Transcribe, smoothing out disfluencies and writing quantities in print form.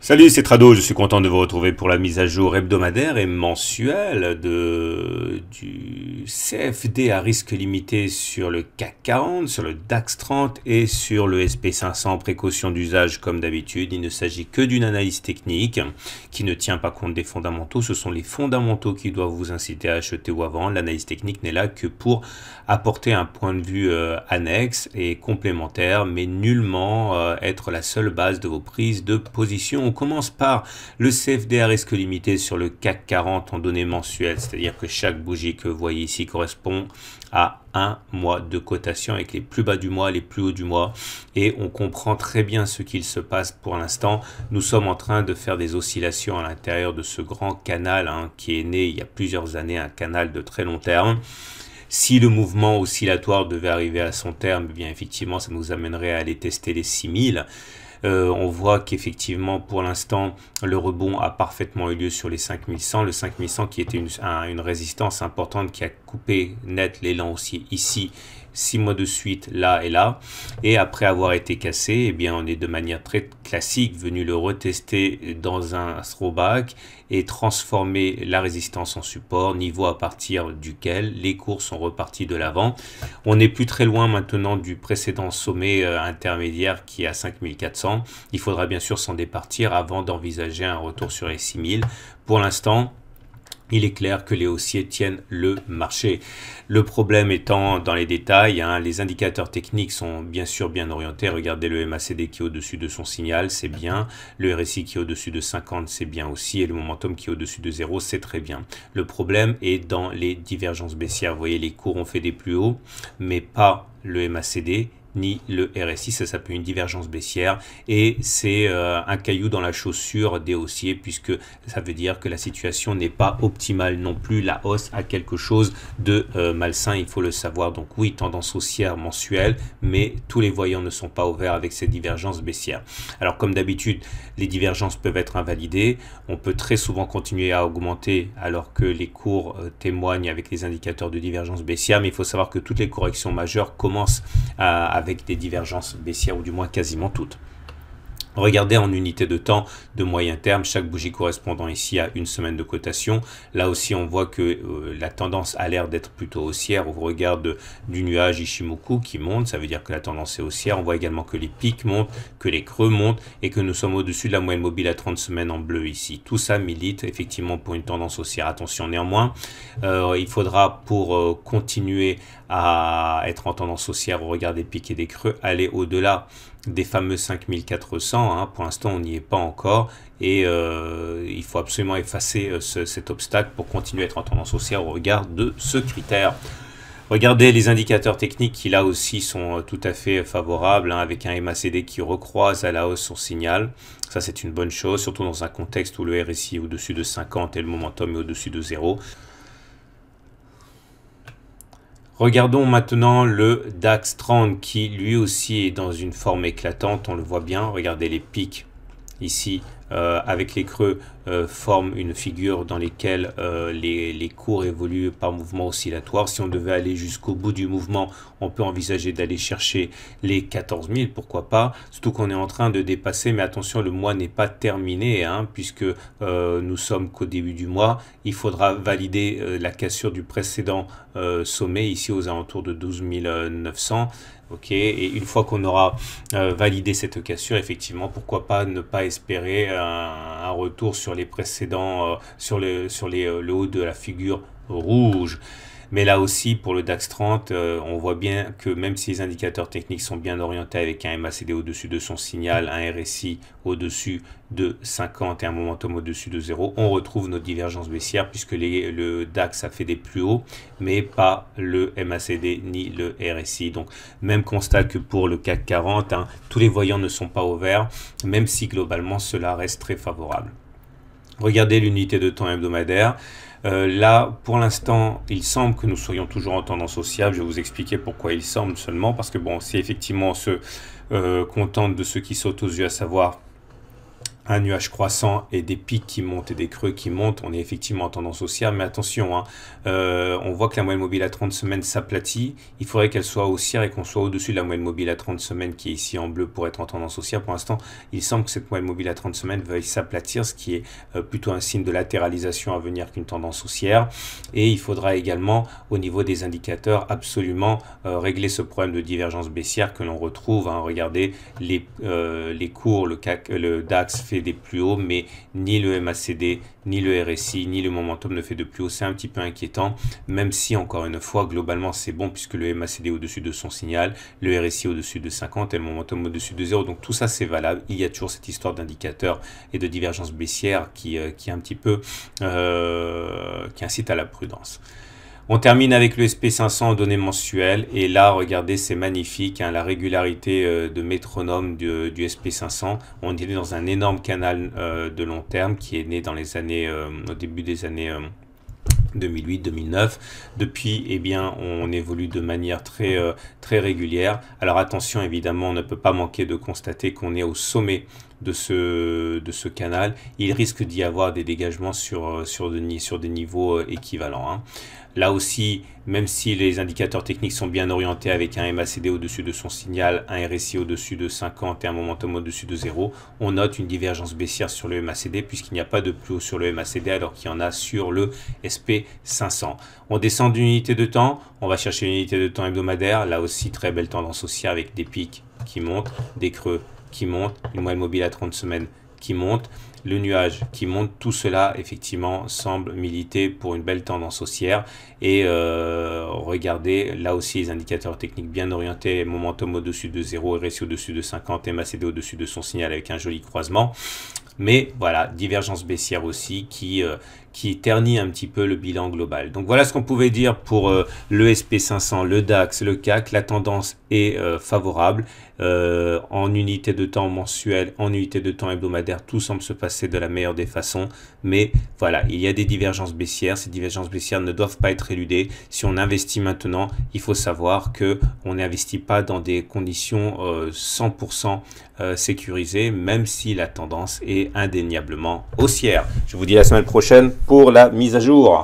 Salut, c'est Trado, je suis content de vous retrouver pour la mise à jour hebdomadaire et mensuelle du CFD à risque limité sur le CAC 40, sur le DAX 30 et sur le SP500. Précaution d'usage comme d'habitude, il ne s'agit que d'une analyse technique qui ne tient pas compte des fondamentaux. Ce sont les fondamentaux qui doivent vous inciter à acheter ou à vendre. L'analyse technique n'est là que pour apporter un point de vue annexe et complémentaire, mais nullement être la seule base de vos prises de position. On commence par le CFD à risque limité sur le CAC 40 en données mensuelles, c'est-à-dire que chaque bougie que vous voyez ici correspond à un mois de cotation avec les plus bas du mois, les plus hauts du mois, et on comprend très bien ce qu'il se passe pour l'instant. Nous sommes en train de faire des oscillations à l'intérieur de ce grand canal qui est né il y a plusieurs années, un canal de très long terme. Si le mouvement oscillatoire devait arriver à son terme, eh bien effectivement, ça nous amènerait à aller tester les 6000. On voit qu'effectivement, pour l'instant, le rebond a parfaitement eu lieu sur les 5100. Le 5100 qui était une résistance importante qui a coupé net l'élan aussi ici, 6 mois de suite, là et là. Et après avoir été cassé, eh bien, on est de manière très classique venu le retester dans un throwback et transformer la résistance en support, niveau à partir duquel les cours sont repartis de l'avant. On n'est plus très loin maintenant du précédent sommet intermédiaire qui est à 5400. Il faudra bien sûr s'en départir avant d'envisager un retour sur les 6000. Pour l'instant, il est clair que les haussiers tiennent le marché. Le problème étant dans les détails, les indicateurs techniques sont bien sûr bien orientés. Regardez le MACD qui est au-dessus de son signal, c'est bien. Le RSI qui est au-dessus de 50, c'est bien aussi. Et le momentum qui est au-dessus de 0, c'est très bien. Le problème est dans les divergences baissières. Vous voyez, les cours ont fait des plus hauts, mais pas le MACD ni le RSI, ça s'appelle une divergence baissière et c'est un caillou dans la chaussure des haussiers puisque ça veut dire que la situation n'est pas optimale non plus, la hausse a quelque chose de malsain, il faut le savoir. Donc oui, tendance haussière mensuelle, mais tous les voyants ne sont pas ouverts avec ces divergences baissières. Alors comme d'habitude, les divergences peuvent être invalidées, on peut très souvent continuer à augmenter alors que les cours témoignent avec les indicateurs de divergence baissière, mais il faut savoir que toutes les corrections majeures commencent avec des divergences baissières ou du moins quasiment toutes. Regardez en unité de temps de moyen terme, chaque bougie correspondant ici à une semaine de cotation. Là aussi, on voit que la tendance a l'air d'être plutôt haussière au regard du nuage Ishimoku qui monte. Ça veut dire que la tendance est haussière. On voit également que les pics montent, que les creux montent et que nous sommes au-dessus de la moyenne mobile à 30 semaines en bleu ici. Tout ça milite effectivement pour une tendance haussière. Attention néanmoins, il faudra pour continuer à être en tendance haussière au regard des pics et des creux, aller au-delà des fameux 5400, pour l'instant on n'y est pas encore et il faut absolument effacer cet obstacle pour continuer à être en tendance haussière au regard de ce critère. Regardez les indicateurs techniques qui là aussi sont tout à fait favorables, avec un MACD qui recroise à la hausse son signal. Ça c'est une bonne chose, surtout dans un contexte où le RSI est au-dessus de 50 et le momentum est au-dessus de 0. Regardons maintenant le DAX 30 qui lui aussi est dans une forme éclatante, on le voit bien. Regardez les pics ici avec les creux forment une figure dans lesquelles les cours évoluent par mouvement oscillatoire. Si on devait aller jusqu'au bout du mouvement, on peut envisager d'aller chercher les 14 000, pourquoi pas, surtout qu'on est en train de dépasser, mais attention, le mois n'est pas terminé, puisque nous sommes qu'au début du mois. Il faudra valider la cassure du précédent sommet, ici aux alentours de 12 900. Ok, et une fois qu'on aura validé cette cassure, effectivement, pourquoi pas ne pas espérer un retour sur les précédents, le haut de la figure rouge. Mais là aussi, pour le DAX 30, on voit bien que même si les indicateurs techniques sont bien orientés avec un MACD au-dessus de son signal, un RSI au-dessus de 50 et un momentum au-dessus de 0, on retrouve nos divergences baissières puisque le DAX a fait des plus hauts, mais pas le MACD ni le RSI. Donc, même constat que pour le CAC 40, tous les voyants ne sont pas ouverts, même si globalement cela reste très favorable. Regardez l'unité de temps hebdomadaire. Là, pour l'instant, il semble que nous soyons toujours en tendance haussière. Je vais vous expliquer pourquoi il semble seulement. Parce que bon, si effectivement on se contente de ce qui saute aux yeux, à savoir un nuage croissant et des pics qui montent et des creux qui montent, on est effectivement en tendance haussière, mais attention, hein, on voit que la moyenne mobile à 30 semaines s'aplatit, il faudrait qu'elle soit haussière et qu'on soit au-dessus de la moyenne mobile à 30 semaines qui est ici en bleu pour être en tendance haussière. Pour l'instant, il semble que cette moyenne mobile à 30 semaines veuille s'aplatir, ce qui est plutôt un signe de latéralisation à venir qu'une tendance haussière. Et il faudra également, au niveau des indicateurs, absolument régler ce problème de divergence baissière que l'on retrouve, hein. Regardez, les cours, le DAX fait des plus hauts, mais ni le MACD, ni le RSI, ni le momentum ne fait de plus haut. C'est un petit peu inquiétant, même si, encore une fois, globalement, c'est bon puisque le MACD est au-dessus de son signal, le RSI au-dessus de 50 et le momentum au-dessus de 0. Donc tout ça, c'est valable. Il y a toujours cette histoire d'indicateur et de divergence baissière qui est un petit peu qui incite à la prudence. On termine avec le SP500 en données mensuelles et là regardez, c'est magnifique, hein, la régularité de métronome du SP500. On est dans un énorme canal de long terme qui est né dans les années au début des années 2008-2009. Depuis, eh bien, on évolue de manière très régulière. Alors attention, évidemment, on ne peut pas manquer de constater qu'on est au sommet de ce canal. Il risque d'y avoir des dégagements sur des niveaux équivalents, hein. Là aussi, même si les indicateurs techniques sont bien orientés avec un MACD au-dessus de son signal, un RSI au-dessus de 50 et un momentum au-dessus de 0, on note une divergence baissière sur le MACD puisqu'il n'y a pas de plus haut sur le MACD alors qu'il y en a sur le SP500. On descend d'une unité de temps, on va chercher une unité de temps hebdomadaire. Là aussi, très belle tendance haussière avec des pics qui montent, des creux qui montent, une moyenne mobile à 30 semaines qui monte, le nuage qui monte, tout cela effectivement semble militer pour une belle tendance haussière. Et regardez, là aussi les indicateurs techniques bien orientés, momentum au-dessus de 0, RSI au-dessus de 50, MACD au-dessus de son signal avec un joli croisement. Mais voilà, divergence baissière aussi qui ternit un petit peu le bilan global. Donc voilà ce qu'on pouvait dire pour le SP500, le DAX, le CAC. La tendance est favorable en unité de temps mensuelle, en unité de temps hebdomadaire. Tout semble se passer de la meilleure des façons. Mais voilà, il y a des divergences baissières. Ces divergences baissières ne doivent pas être éludées. Si on investit maintenant, il faut savoir que on n'investit pas dans des conditions 100% sécurisées, même si la tendance est indéniablement haussière. Je vous dis à la semaine prochaine pour la mise à jour.